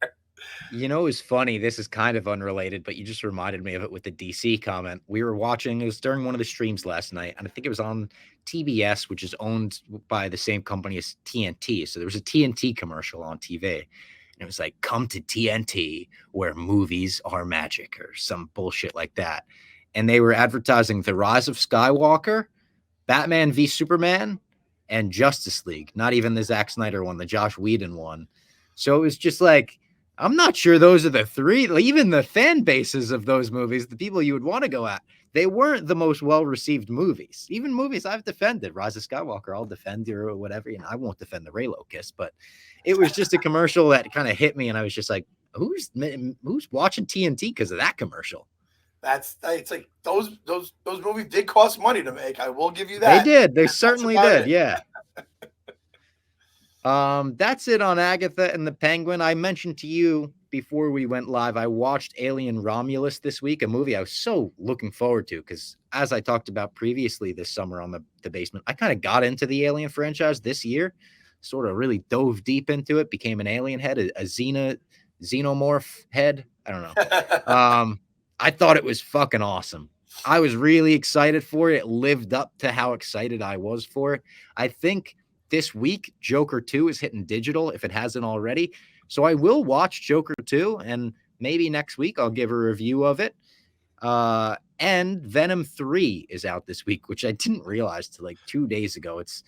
It's funny. This is kind of unrelated, but you just reminded me of it with the DC comment. We were watching, it was during one of the streams last night, and I think it was on TBS, which is owned by the same company as TNT. So there was a TNT commercial on TV. And it was like, come to TNT where movies are magic or some bullshit like that. And they were advertising The Rise of Skywalker, Batman v Superman, and Justice League. Not even the Zack Snyder one, the Josh Whedon one. So it was just like, I'm not sure those are the 3. Like, even the fan bases of those movies, the people you would want to go at, they weren't the most well-received movies. Even movies I've defended, Rise of Skywalker, I'll defend you or whatever. I won't defend the Raylo kiss, but it was just a commercial that kind of hit me, and I was just like, who's watching TNT because of that commercial? It's like those movies did cost money to make. I will give you that. They did. They certainly did. Yeah. That's it on Agatha and the Penguin. I mentioned to you before we went live, I watched Alien Romulus this week, a movie I was so looking forward to because as I talked about previously this summer on the basement, I kind of got into the Alien franchise this year, sort of really dove deep into it, became an alien head, a xenomorph head. I don't know. I thought it was fucking awesome. I was really excited for it. It lived up to how excited I was for it. I think this week, Joker 2 is hitting digital if it hasn't already. So I will watch Joker 2, and maybe next week I'll give a review of it. And Venom 3 is out this week, which I didn't realize till like 2 days ago. It's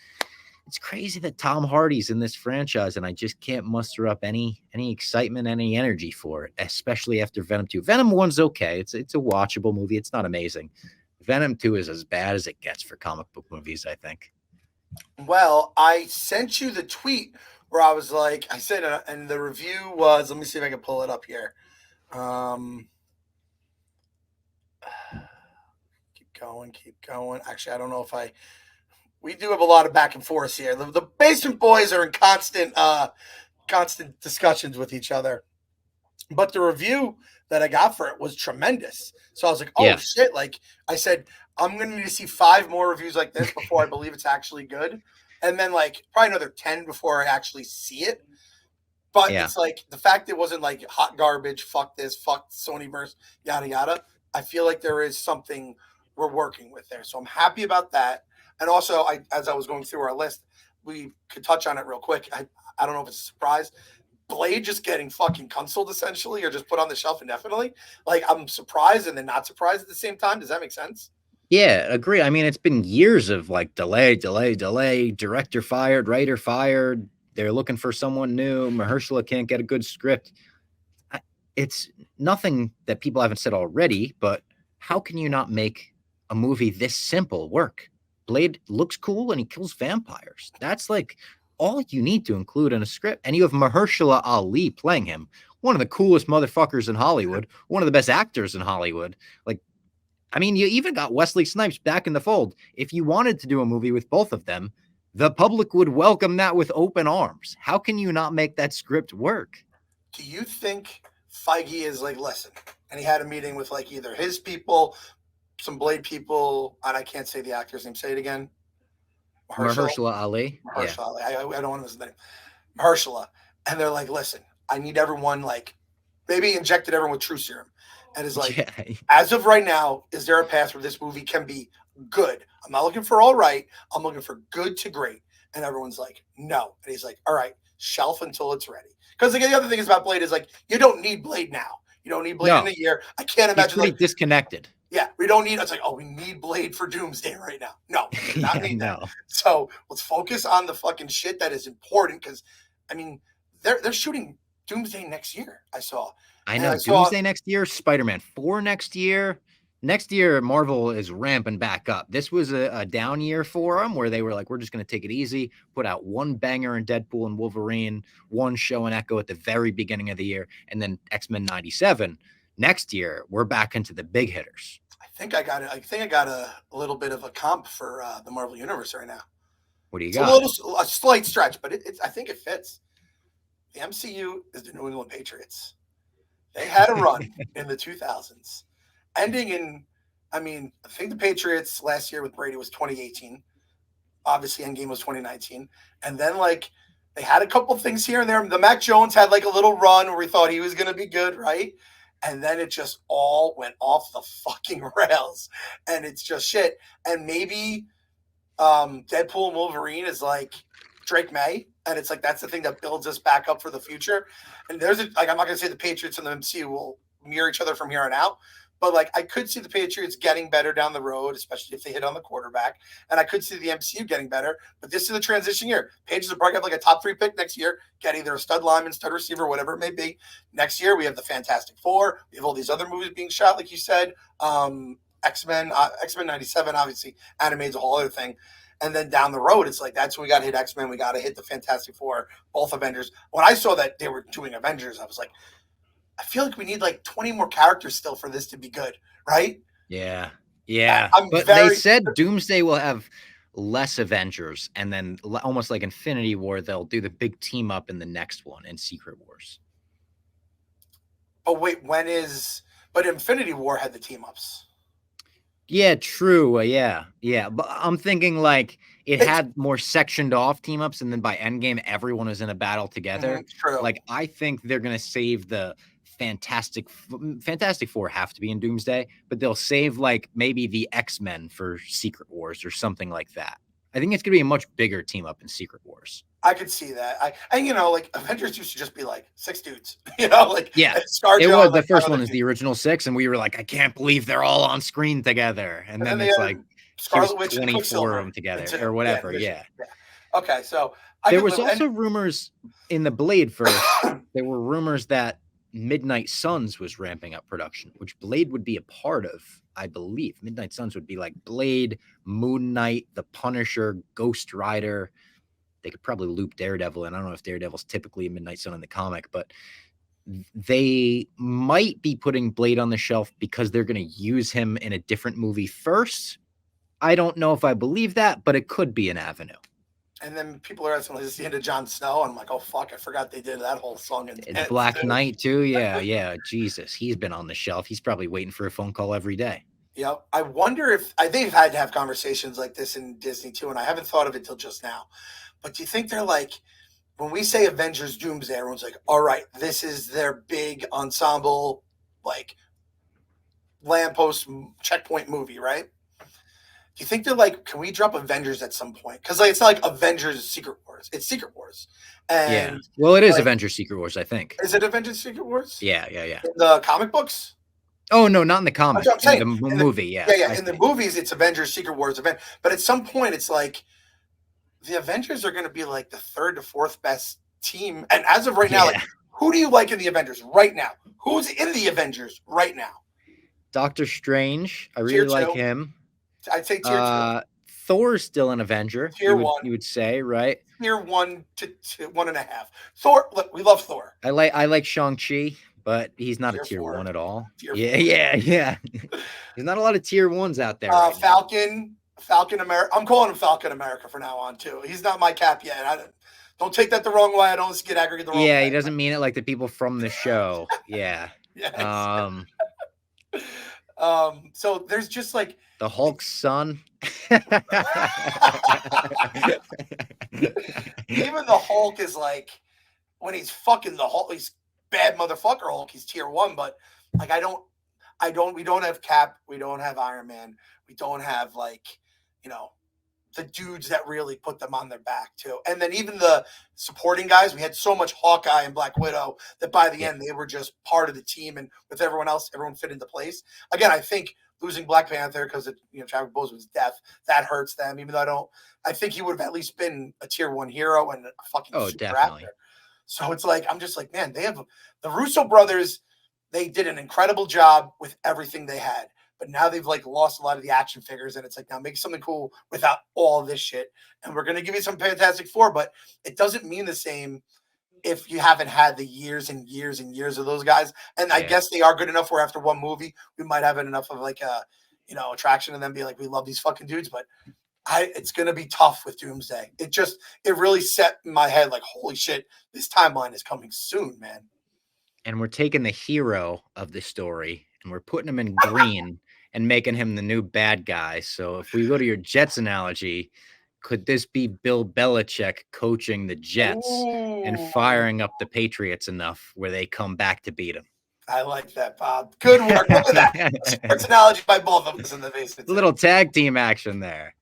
crazy that Tom Hardy's in this franchise, and I just can't muster up any excitement, any energy for it, especially after Venom 2. Venom 1's okay. It's a watchable movie. It's not amazing. Venom 2 is as bad as it gets for comic book movies, I think. Well, I sent you the tweet where I was like, I said, and the review was, let me see if I can pull it up here. Keep going. Actually, I don't know if we do have a lot of back and forth here. The Basement Boys are in constant discussions with each other. But the review that I got for it was tremendous. So I was like, oh shit. Like I said, I'm going to need to see 5 more reviews like this before I believe it's actually good. And then like probably another 10 before I actually see it. But it's like the fact it wasn't like hot garbage, fuck this, fuck Sonyverse, yada, yada. I feel like there is something we're working with there. So I'm happy about that. And also, as I was going through our list, we could touch on it real quick. I don't know if it's a surprise. Blade just getting fucking canceled essentially, or just put on the shelf indefinitely. Like I'm surprised and then not surprised at the same time. Does that make sense? Yeah, agree. I mean, it's been years of like delay, director fired, writer fired. They're looking for someone new. Mahershala can't get a good script. It's nothing that people haven't said already, but how can you not make a movie this simple work? Blade looks cool and he kills vampires. That's like all you need to include in a script. And you have Mahershala Ali playing him, one of the coolest motherfuckers in Hollywood, one of the best actors in Hollywood. Like, I mean, you even got Wesley Snipes back in the fold. If you wanted to do a movie with both of them, the public would welcome that with open arms. How can you not make that script work? Do you think Feige is like, listen, and he had a meeting with like either his people, some Blade people, and I can't say the actor's name. Say it again. Mahershala Ali. Mahershala Ali. I don't want to miss his name. Mahershala. And they're like, listen, I need everyone, like, maybe injected everyone with true serum. And is like, as of right now, is there a path where this movie can be good? I'm not looking for all right. I'm looking for good to great. And everyone's like, no. And he's like, all right, shelf until it's ready. Because the other thing is about Blade is like, you don't need Blade now. You don't need Blade in a year. I can't imagine. He's pretty disconnected. Yeah, we don't need. It's like, oh, we need Blade for Doomsday right now. No, we do not need that. So let's focus on the fucking shit that is important. Because, I mean, they're shooting Doomsday next year. I know. Doomsday next year, Spider-Man 4 next year. Next year, Marvel is ramping back up. This was a down year for them where they were like, we're just going to take it easy, put out one banger in Deadpool and Wolverine, one show and Echo at the very beginning of the year, and then X-Men 97. Next year, we're back into the big hitters. I think I got a little bit of a comp for the Marvel Universe right now. What do you got? A slight stretch, but I think it fits. The MCU is the New England Patriots. They had a run in the 2000s, ending in, I think the Patriots last year with Brady was 2018. Obviously, Endgame was 2019. And then, like, they had a couple things here and there. The Mac Jones had, like, a little run where we thought he was going to be good, right? And then it just all went off the fucking rails. And it's just shit. And maybe Deadpool and Wolverine is, like, Drake May. And it's like, that's the thing that builds us back up for the future. And I'm not going to say the Patriots and the MCU will mirror each other from here on out. But, like, I could see the Patriots getting better down the road, especially if they hit on the quarterback. And I could see the MCU getting better. But this is a transition year. Patriots will probably have, like, a top 3 pick next year, get either a stud lineman, stud receiver, whatever it may be. Next year, we have the Fantastic Four. We have all these other movies being shot, like you said. X-Men 97, obviously, animated a whole other thing. And then down the road, it's like, that's when we got to hit X-Men. We got to hit the Fantastic Four, both Avengers. When I saw that they were doing Avengers, I was like, I feel like we need like 20 more characters still for this to be good, right? Yeah. But they said Doomsday will have less Avengers, and then almost like Infinity War, they'll do the big team up in the next one in Secret Wars. Oh, wait, but Infinity War had the team ups. Yeah, true. Yeah. But I'm thinking like it had more sectioned off team ups, and then by Endgame, everyone is in a battle together. True. Like I think they're gonna save the Fantastic Four have to be in Doomsday, but they'll save like maybe the X-Men for Secret Wars or something like that. I think it's going to be a much bigger team up in Secret Wars. I could see that. And like Avengers used to just be like 6 dudes, like yeah, ScarJo, it was like the first one is the original 6, and we were like, I can't believe they're all on screen together, and then it's like Scarlet Witch 24 of them together or whatever. Yeah. Okay, so there was also rumors in the Blade verse. There were rumors that Midnight Suns was ramping up production, which Blade would be a part of. I believe Midnight Suns would be like Blade, Moon Knight, the Punisher, Ghost Rider. They could probably loop Daredevil, and I don't know if Daredevil's typically a Midnight Sun in the comic, but they might be putting Blade on the shelf because they're going to use him in a different movie first. I don't know if I believe that, but it could be an avenue. And then people are asking, is the end of Jon Snow? I'm like, oh, fuck, I forgot they did that whole song. And Black Knight, too. Yeah. Jesus, he's been on the shelf. He's probably waiting for a phone call every day. Yeah, I wonder if they've had to have conversations like this in Disney, too, and I haven't thought of it till just now. But do you think they're like, when we say Avengers Doomsday, everyone's like, all right, this is their big ensemble, like, lamppost checkpoint movie, right? Do you think they're like, can we drop Avengers at some point? Because it's not like Avengers Secret Wars. It's Secret Wars. And well, it is Avengers Secret Wars, I think. Is it Avengers Secret Wars? Yeah. In the comic books? Oh, no, not in the comic. That's what I'm saying. In the movie, yeah. Yeah. In the movies, it's Avengers Secret Wars event. But at some point, it's like the Avengers are going to be like the 3rd to 4th best team. And as of right now, like, who do you like in the Avengers right now? Who's in the Avengers right now? Doctor Strange. I really like him. I'd say tier 2. Thor's still an Avenger. Tier 1. You would say, right? Tier 1 to 1.5. Thor, look, we love Thor. I like Shang-Chi, but he's not a tier 1 at all. Yeah. There's not a lot of tier 1s out there. Falcon America. I'm calling him Falcon America from now on, too. He's not my cap yet. Don't take that the wrong way. I don't get aggregated the wrong way. Yeah, he doesn't mean it like the people from the show. Yeah. Yes. So there's just like the Hulk's son. Even the Hulk is like, when he's fucking the Hulk, he's bad motherfucker Hulk. He's tier 1, but like we don't have Cap, we don't have Iron Man, we don't have the dudes that really put them on their back too. And then even the supporting guys, we had so much Hawkeye and Black Widow that by the end they were just part of the team, and with everyone else, everyone fit into place. Again, I think losing Black Panther because of Chadwick Boseman's death, that hurts them. Even though I think he would have at least been a tier 1 hero and a fucking super actor. So it's like, I'm just like, man, they have the Russo brothers. They did an incredible job with everything they had, but now they've lost a lot of the action figures, and it's like, now make something cool without all this shit. And we're going to give you some Fantastic Four, but it doesn't mean the same if you haven't had the years and years and years of those guys. And I guess they are good enough where after one movie, we might have enough of attraction and then be like, we love these fucking dudes, but it's going to be tough with Doomsday. It really set in my head, like, holy shit, this timeline is coming soon, man. And we're taking the hero of the story and we're putting him in green and making him the new bad guy. So if we go to your Jets analogy, could this be Bill Belichick coaching the Jets and firing up the Patriots enough where they come back to beat him? I like that, Bob. Good work. Look at that. Sports analogy by both of us in the basement. Little tag team action there.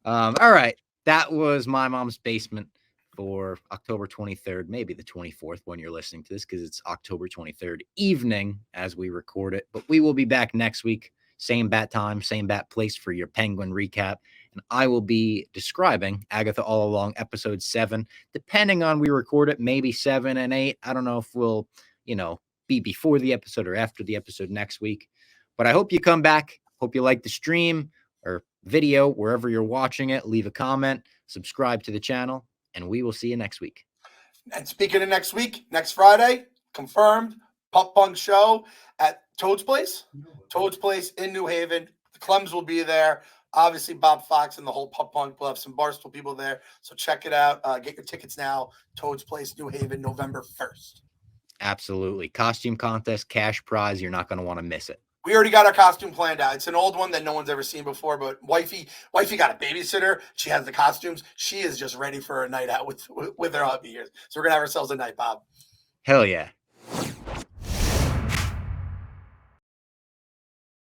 All right. That was My Mom's Basement for October 23rd, maybe the 24th when you're listening to this, because it's October 23rd evening as we record it. But we will be back next week. Same bat time, same bat place for your Penguin recap. And I will be describing Agatha All Along episode 7, depending on we record it, maybe 7 and 8. I don't know if we'll, be before the episode or after the episode next week. But I hope you come back. Hope you like the stream or video, wherever you're watching it. Leave a comment, subscribe to the channel, and we will see you next week. And speaking of next week, next Friday, confirmed, Pup Punk show at Toad's Place. Toad's Place in New Haven. The Clems will be there. Obviously, Bob Fox and the whole Pup Punk will have some Barstool people there. So check it out. Get your tickets now. Toad's Place, New Haven, November 1st. Absolutely. Costume contest, cash prize. You're not going to want to miss it. We already got our costume planned out. It's an old one that no one's ever seen before, but wifey got a babysitter. She has the costumes. She is just ready for a night out with her hubby here. So we're going to have ourselves a night, Bob. Hell yeah.